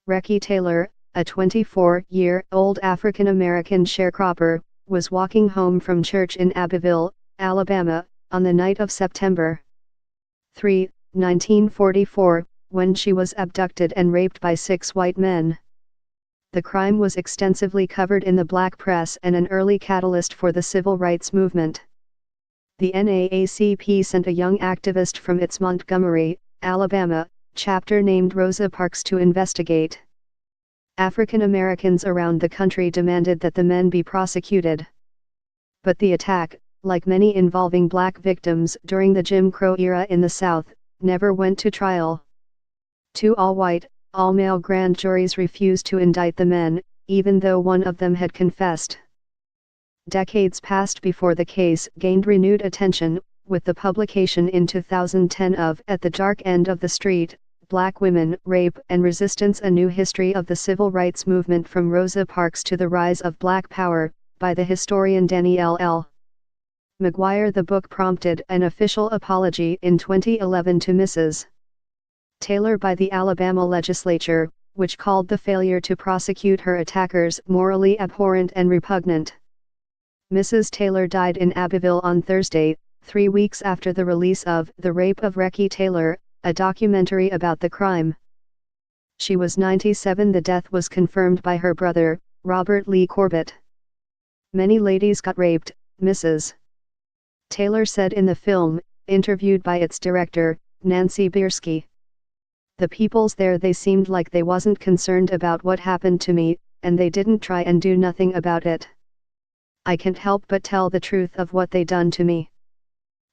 Recy Taylor, a 24-year-old African-American sharecropper, was walking home from church in Abbeville, Alabama, on the night of September 3, 1944, when she was abducted and raped by 6 white men. The crime was extensively covered in the black press and an early catalyst for the civil rights movement. The NAACP sent a young activist from its Montgomery, Alabama, chapter named Rosa Parks to investigate. African Americans around the country demanded that the men be prosecuted. But the attack, like many involving black victims during the Jim Crow era in the South, never went to trial. 2 all-white, all-male grand juries refused to indict the men, even though one of them had confessed. Decades passed before the case gained renewed attention, with the publication in 2010 of At the Dark End of the Street, Black Women, Rape and Resistance: A New History of the Civil Rights Movement from Rosa Parks to the Rise of Black Power, by the historian Danielle L. McGuire. The book prompted an official apology in 2011 to Mrs. Taylor by the Alabama legislature, which called the failure to prosecute her attackers morally abhorrent and repugnant. Mrs. Taylor died in Abbeville on Thursday, 3 weeks after the release of The Rape of Recy Taylor, a documentary about the crime. She was 97. The death was confirmed by her brother, Robert Lee Corbett. "Many ladies got raped," Mrs. Taylor said in the film, interviewed by its director, Nancy Biersky. "The peoples there, they seemed like they wasn't concerned about what happened to me, and they didn't try and do nothing about it. I can't help but tell the truth of what they done to me."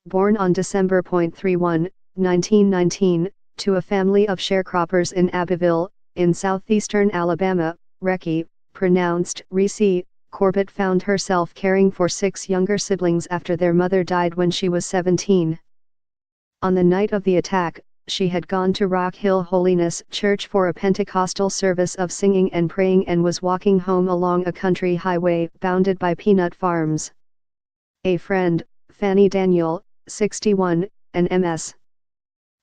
Born on December 31, 1919, to a family of sharecroppers in Abbeville, in southeastern Alabama, Recy, pronounced Recy, Corbett found herself caring for 6 younger siblings after their mother died when she was 17. On the night of the attack, she had gone to Rock Hill Holiness Church for a Pentecostal service of singing and praying and was walking home along a country highway bounded by peanut farms. A friend, Fanny Daniel, 61, and Ms.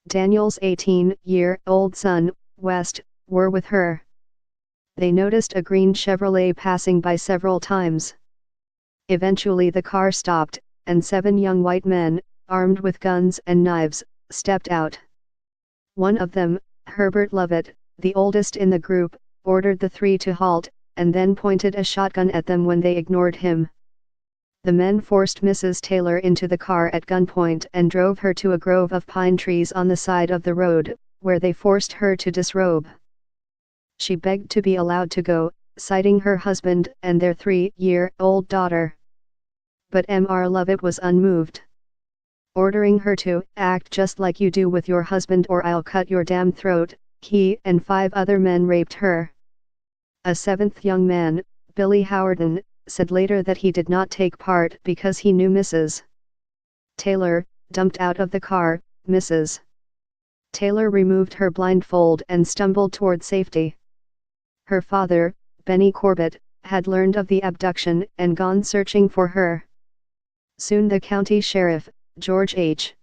Daniel's 18-year-old son, West, were with her. They noticed a green Chevrolet passing by several times. Eventually the car stopped, and 7 young white men, armed with guns and knives, stepped out. One of them, Herbert Lovett, the oldest in the group, ordered the 3 to halt, and then pointed a shotgun at them when they ignored him. The men forced Mrs. Taylor into the car at gunpoint and drove her to a grove of pine trees on the side of the road, where they forced her to disrobe. She begged to be allowed to go, citing her husband and their 3-year-old daughter. But Mr. Lovett was unmoved. Ordering her to act just like you do with your husband or I'll cut your damn throat, he and 5 other men raped her. A 7th young man, Billy Howardon, said later that he did not take part because he knew Mrs. Taylor. Dumped out of the car, Mrs. Taylor removed her blindfold and stumbled toward safety. Her father, Benny Corbett, had learned of the abduction and gone searching for her. Soon the county sheriff, George H.